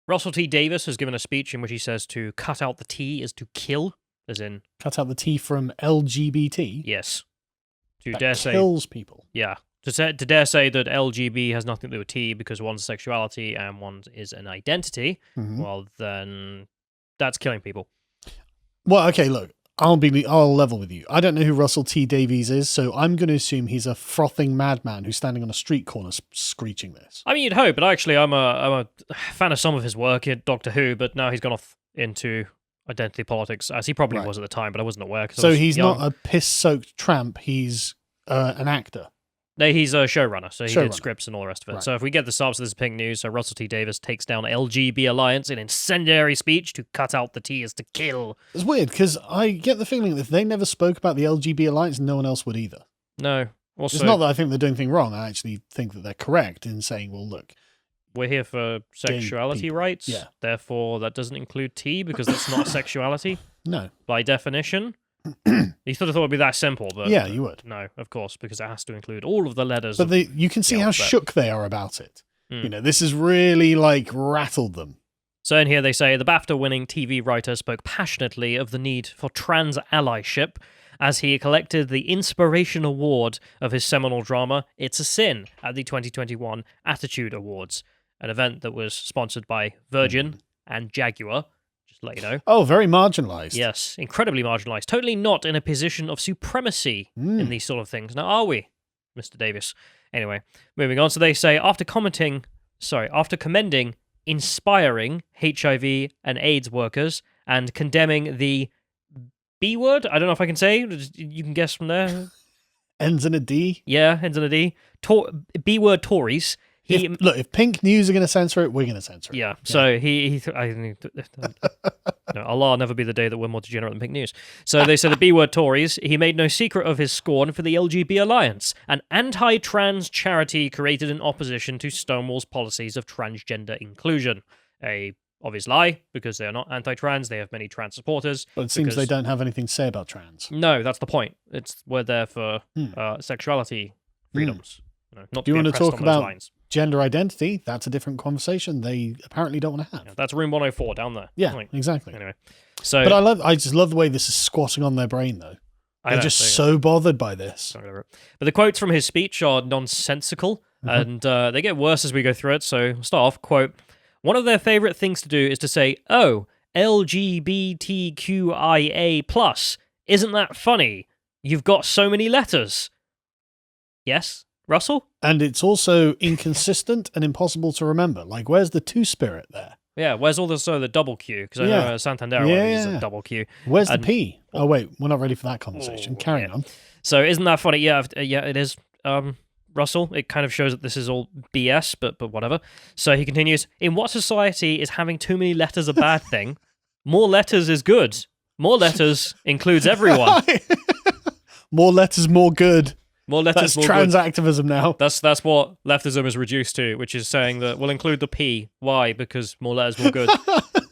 Russell T Davies has given a speech in which he says to cut out the T is to kill, as in... Cut out the T from LGBT? Yes. To that dare say... kills people. Yeah. To dare say that LGB has nothing to do with T because one's sexuality and one is an identity, well, then that's killing people. Well, okay, look, I'll level with you. I don't know who Russell T Davies is, so I'm going to assume he's a frothing madman who's standing on a street corner screeching this. I mean, you'd hope, but actually I'm a fan of some of his work in Doctor Who, but now he's gone off into identity politics, as he probably was at the time, but I wasn't aware. So he's not a piss-soaked tramp, he's an actor. No, he's a showrunner, so he did scripts and all the rest of it. Right. So if we get the subs, this is pink news. So Russell T Davies takes down LGB Alliance in incendiary speech to cut out the T is to kill. It's weird, because I get the feeling that if they never spoke about the LGB Alliance, no one else would either. No. Also, it's not that I think they're doing anything wrong. I actually think that they're correct in saying, well, look. We're here for sexuality rights. Yeah. Therefore, that doesn't include T, because that's not sexuality. No. By definition. You thought it would be that simple, but yeah, you would. No, of course, because it has to include all of the letters. But you can see how shook they are about it. You know, this has really rattled them. So in here they say the BAFTA-winning TV writer spoke passionately of the need for trans allyship as he collected the Inspiration Award of his seminal drama It's a Sin at the 2021 Attitude Awards, an event that was sponsored by Virgin and Jaguar. Just to let you know. Oh, very marginalised. Yes, incredibly marginalised. Totally not in a position of supremacy in these sort of things. Now, are we, Mr. Davis? Anyway, moving on. So they say, after commending inspiring HIV and AIDS workers and condemning the B word, I don't know if I can say, you can guess from there. Ends in a D? Yeah, ends in a D. B word Tories. If Pink News are going to censor it, we're going to censor it. Yeah, so Allah never be the day that we're more degenerate than Pink News. So they said the B-word Tories, he made no secret of his scorn for the LGB Alliance, an anti-trans charity created in opposition to Stonewall's policies of transgender inclusion. A obvious lie, because they are not anti-trans, they have many trans supporters. But it seems they don't have anything to say about trans. No, that's the point. We're there for sexuality freedoms. Not Do you want to talk about lines. Gender identity? That's a different conversation they apparently don't want to have. Yeah, that's room 104 down there. Yeah, exactly. Anyway, so but I just love the way this is squatting on their brain, though. They're just so bothered by this. But the quotes from his speech are nonsensical, and they get worse as we go through it. So start off, quote, one of their favorite things to do is to say, oh, LGBTQIA+. Isn't that funny? You've got so many letters. Yes? Russell? And it's also inconsistent and impossible to remember. Like, where's the two-spirit there? Yeah, where's all the double Q? Because I know Santander is a double Q. Where's the P? Oh, wait, we're not ready for that conversation. Carry on. So isn't that funny? Yeah, it is, Russell. It kind of shows that this is all BS, but whatever. So he continues, in what society is having too many letters a bad thing? More letters is good. More letters includes everyone. More letters, more good. More letters, that's trans activism now. That's what leftism is reduced to, which is saying that we'll include the P. Why? Because more letters, more good.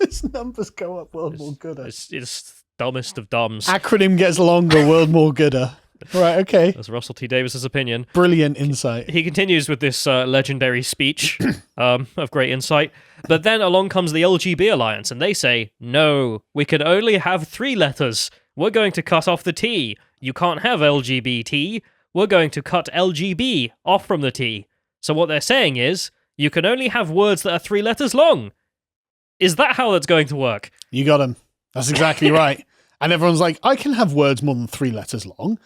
Its numbers go up, world more gooder. It's dumbest of dumbs. Acronym gets longer, world more gooder. Right, okay. That's Russell T Davis's opinion. Brilliant insight. He continues with this legendary speech of great insight. But then along comes the LGB Alliance, and they say, no, we can only have 3 letters. We're going to cut off the T. You can't have LGBT. We're going to cut LGB off from the T. So what they're saying is, you can only have words that are 3 letters long. Is that how that's going to work? You got him. That's exactly right. And everyone's like, I can have words more than 3 letters long.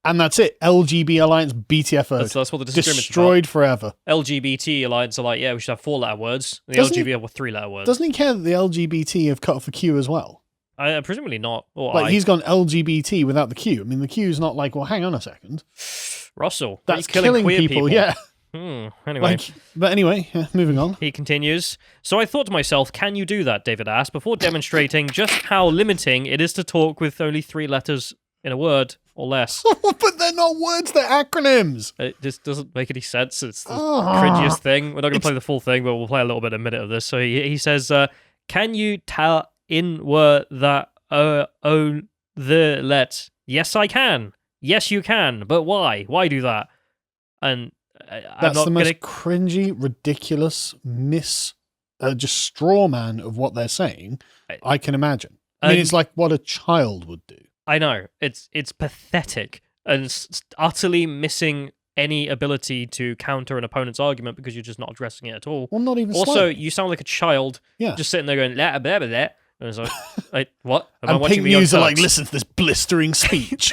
And that's it. LGB Alliance BTFO. That's what the disagreement's destroyed forever. LGBT Alliance are like, yeah, we should have 4-letter words. And the LGB have 3-letter words. Doesn't he care that the LGBT have cut off the Q as well? Presumably not. He's gone LGBT without the Q. I mean, the Q's not like, well, hang on a second. Russell, that's killing queer people. Yeah. Anyway. But anyway, moving on. He continues. So I thought to myself, can you do that, David asked, before demonstrating just how limiting it is to talk with only 3 letters in a word or less. But they're not words, they're acronyms. It just doesn't make any sense. It's the cringiest thing. We're not going to play the full thing, but we'll play a little bit, a minute of this. So he says, can you tell in word that the let? Yes, I can. Yes, you can. But why? Why do that? And that's the most cringy, ridiculous just straw man of what they're saying, I- I can imagine. I mean, And- it's like what a child would do. I know it's pathetic and utterly missing any ability to counter an opponent's argument because you're just not addressing it at all. Well, not even Also, slightly. you sound like a child, Yeah. just sitting there going blah blah blah. blah. And it's like what? Am I And watching Pink the Young News are like, Turks? listen to this blistering speech.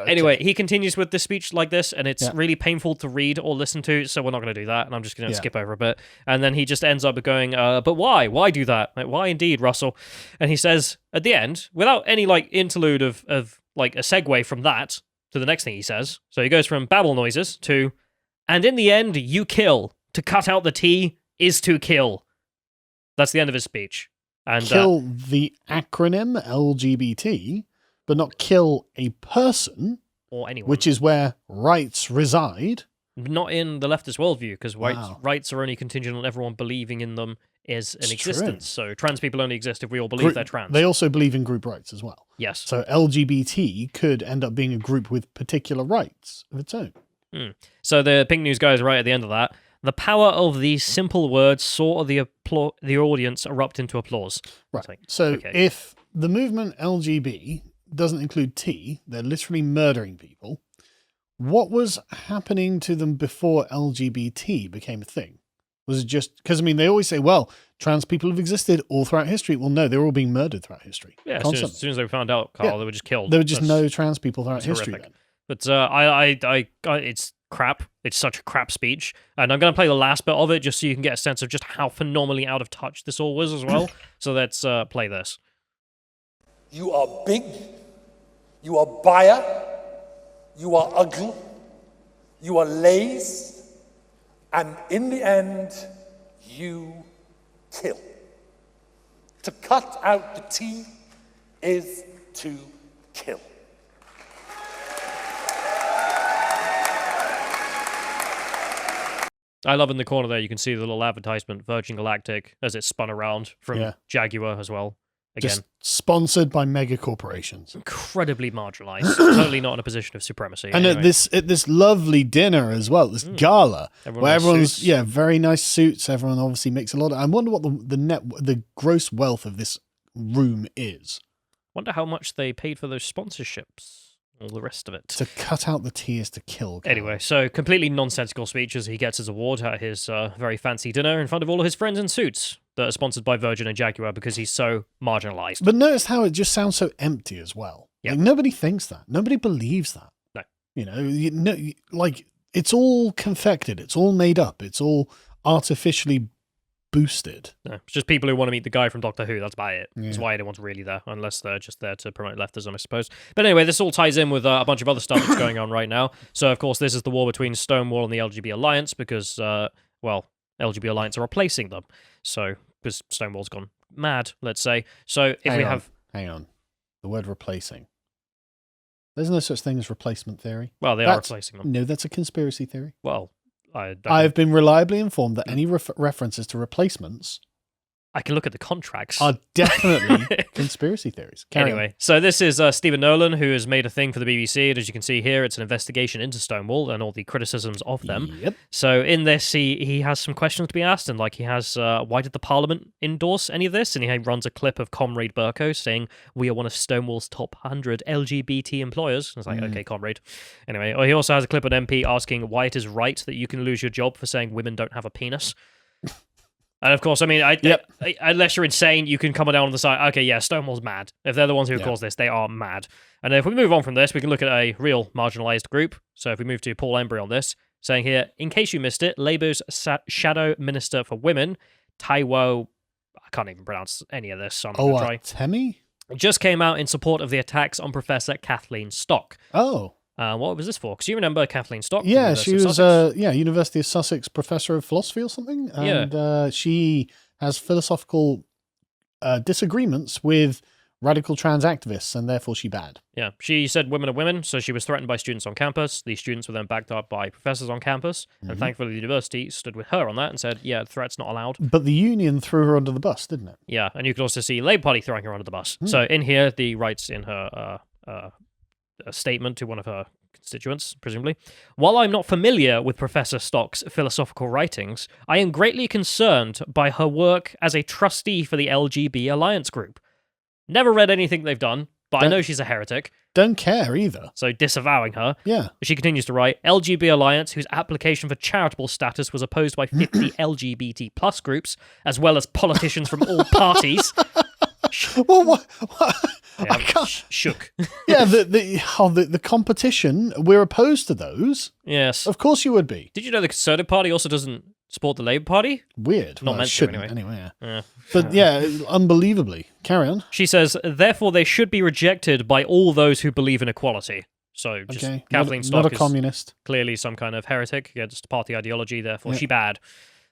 Anyway, he continues with this speech like this, and it's Yeah. really painful to read or listen to, so we're not going to do that, and I'm just going to Yeah. skip over a bit. And then he just ends up going, but why? Why do that? Like, why indeed, Russell? And he says, at the end, without any, like, interlude of like, a segue from that to the next thing he says, so he goes from babble noises to, and in the end, you kill. To cut out the T is to kill. That's the end of his speech. And Kill the acronym LGBT, but not kill a person, or anyone. which is where rights reside. Not in the leftist worldview, because Wow. rights are only contingent on everyone believing in them as an It's existence. So trans people only exist if we all believe Group- they're trans. They also believe in group rights as well. Yes. So LGBT could end up being a group with particular rights of its own. So the Pink News guy is right at the end of that. The power of these simple words saw the audience erupt into applause. Right. It's like, So okay. if the movement LGB doesn't include T, they're literally murdering people. What was happening to them before LGBT became a thing? Was it just because, I mean, they always say, well, trans people have existed all throughout history. Well, no, they were all being murdered throughout history. Yeah, constantly. as soon as they found out, Carl, Yeah. they were just killed. There were just That's- no trans people throughout that's history horrific. then. But I it's crap. It's such a crap speech. And I'm going to play the last bit of it just so you can get a sense of just how phenomenally out of touch this all was as well. So let's play this. You are big, you are buyer, you are ugly, you are lazy, and in the end, you kill. To cut out the T is to kill. I love in the corner there, you can see the little advertisement, Virgin Galactic, as it spun around from Yeah. Jaguar as well. Again, Just sponsored by mega corporations. incredibly marginalized, totally not in a position of supremacy. And Anyway, at this lovely dinner as well, this gala, Everyone where wears everyone's suits. very nice suits. Everyone obviously makes a lot. I wonder what the gross wealth of this room is wonder how much they paid for those sponsorships, all the rest of it. to cut out the T is to kill. Carl. Anyway, so completely nonsensical speech as he gets his award at his very fancy dinner in front of all of his friends in suits that are sponsored by Virgin and Jaguar because he's so marginalized. But notice how it just sounds so empty as well. Yeah. Like nobody thinks that. Nobody believes that. No. Like it's all confected. It's all made up. It's all artificially boosted. No, it's just people who want to meet the guy from Doctor Who. That's about it. That's Yeah. why anyone's really there, unless they're just there to promote leftism, I suppose. But anyway, this all ties in with a bunch of other stuff that's going on right now. So, of course, this is the war between Stonewall and the LGB Alliance because, LGB Alliance are replacing them. So, because Stonewall's gone mad, let's say. So, if Hang on. The word replacing. There's no such thing as replacement theory. well, they are replacing them. No, that's a conspiracy theory. Well, I I've been reliably informed that any references to replacements can look at the contracts. are definitely conspiracy theories. Carry on. Anyway, so this is Stephen Nolan, who has made a thing for the BBC. And as you can see here, it's an investigation into Stonewall and all the criticisms of them. Yep. So in this, he has some questions to be asked, and like he has, why did the Parliament endorse any of this? And he runs a clip of Comrade Burko saying, we are one of Stonewall's top 100 LGBT employers. And it's like, okay, Comrade. Anyway, he also has a clip of an MP asking why it is right that you can lose your job for saying women don't have a penis. And of course, I mean, unless you're insane, you can come down on the side. Okay, yeah, Stonewall's mad. If they're the ones who caused this, they are mad. And if we move on from this, we can look at a real marginalized group. So if we move to Paul Embry on this, saying here, in case you missed it, Labour's shadow minister for women, Taiwo, I can't even pronounce any of this, so I'm going to try. Temi? Just came out in support of the attacks on Professor Kathleen Stock. Oh. What was this for? Because you remember Kathleen Stock? from Yeah, University she of was Sussex? University of Sussex professor of philosophy or something. Yeah. And she has philosophical disagreements with radical trans activists, and therefore she bad. Yeah, she said women are women, so she was threatened by students on campus. These students were then backed up by professors on campus, and thankfully the university stood with her on that and said, yeah, threats not allowed. But the union threw her under the bus, didn't it? Yeah, and you could also see Labour Party throwing her under the bus. So in here, the writes in her a statement to one of her constituents, presumably. While I'm not familiar with Professor Stock's philosophical writings, I am greatly concerned by her work as a trustee for the LGB Alliance Group. Never read anything they've done, but I know she's a heretic. Don't care either. So disavowing her. Yeah. She continues to write, LGB Alliance, whose application for charitable status was opposed by 50 LGBT plus groups, as well as politicians from all parties. Well, what? Yeah, I can't. Shook. Yeah, the competition, we're opposed to those. Yes. Of course you would be. Did you know the Conservative Party also doesn't support the Labour Party? Weird. Not Well, meant to, shouldn't anyway. Yeah. But yeah, unbelievably. Carry on. She says, therefore they should be rejected by all those who believe in equality. So just Okay. Kathleen Stock Not a is communist. clearly some kind of heretic against party ideology, therefore Yeah. she bad.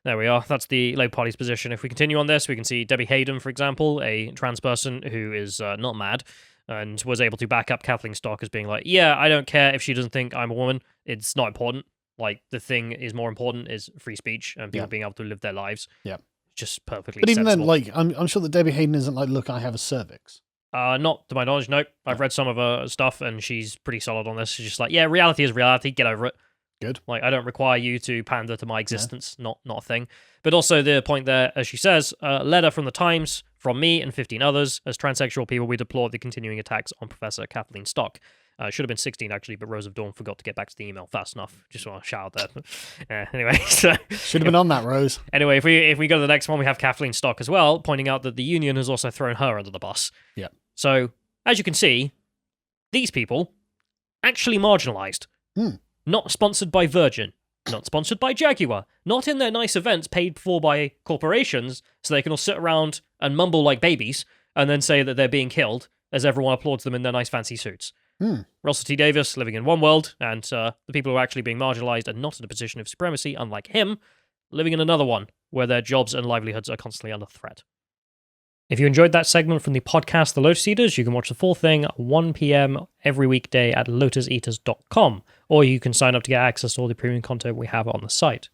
There we are. That's the Labour Party's position. If we continue on this, we can see Debbie Hayden, for example, a trans person who is not mad and was able to back up Kathleen Stock as being like, yeah, I don't care if she doesn't think I'm a woman. It's not important. Like, the thing is more important is free speech and people being able to live their lives. Yeah. Just perfectly But even sensible. then, like, I'm sure that Debbie Hayden isn't like, look, I have a cervix. Not to my knowledge, no. I've read some of her stuff and she's pretty solid on this. She's just like, yeah, reality is reality. Get over it. Good. Like, I don't require you to pander to my existence. Not a thing. But also the point there, as she says, letter from the Times, from me and 15 others. As transsexual people, we deplore the continuing attacks on Professor Kathleen Stock. Should have been 16, actually, but Rose of Dawn forgot to get back to the email fast enough. Just want to shout out there. Anyway, so... Should have been on that, Rose. Anyway, if we go to the next one, we have Kathleen Stock as well, pointing out that the union has also thrown her under the bus. Yeah. So, as you can see, these people actually marginalised. Not sponsored by Virgin. Not sponsored by Jaguar. Not in their nice events paid for by corporations so they can all sit around and mumble like babies and then say that they're being killed as everyone applauds them in their nice fancy suits. Russell T Davies living in one world, and the people who are actually being marginalised and not in a position of supremacy, unlike him, living in another one where their jobs and livelihoods are constantly under threat. If you enjoyed that segment from the podcast The Lotus Eaters, you can watch the full thing at 1 p.m. every weekday at lotuseaters.com, or you can sign up to get access to all the premium content we have on the site.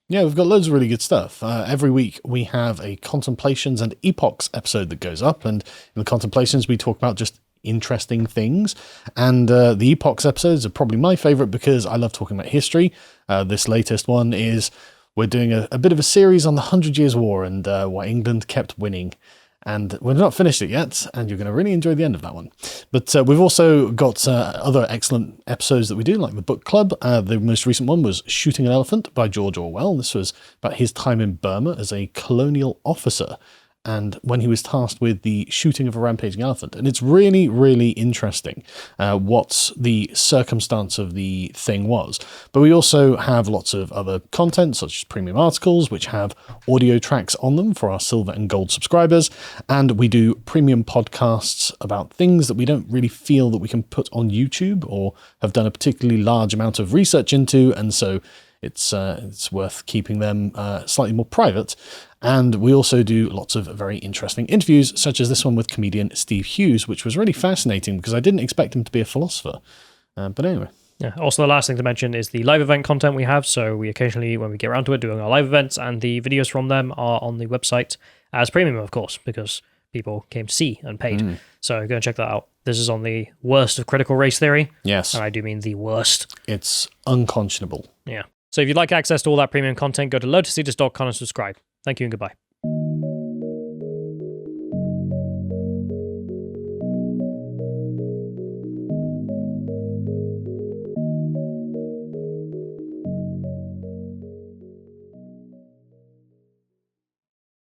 Yeah, we've got loads of really good stuff. Every week we have a Contemplations and Epochs episode that goes up, and in the Contemplations we talk about just interesting things, and the Epochs episodes are probably my favourite because I love talking about history. This latest one is we're doing a bit of a series on the 100 Years' War and why England kept winning. And we've not finished it yet, and you're going to really enjoy the end of that one. But we've also got other excellent episodes that we do, like the book club. The most recent one was Shooting an Elephant by George Orwell. This was about his time in Burma as a colonial officer, and when he was tasked with the shooting of a rampaging elephant. And it's really, really interesting what the circumstance of the thing was. But we also have lots of other content, such as premium articles, which have audio tracks on them for our silver and gold subscribers. And we do premium podcasts about things that we don't really feel that we can put on YouTube or have done a particularly large amount of research into. And so it's worth keeping them slightly more private. And we also do lots of very interesting interviews, such as this one with comedian Steve Hughes, which was really fascinating because I didn't expect him to be a philosopher. But anyway. Yeah. Also, the last thing to mention is the live event content we have. So we occasionally, when we get around to it, doing our live events, and the videos from them are on the website as premium, of course, because people came to see and paid. So go and check that out. This is on the worst of critical race theory. Yes. And I do mean the worst. It's unconscionable. Yeah. So if you'd like access to all that premium content, go to lotuseaters.com and subscribe. Thank you and goodbye.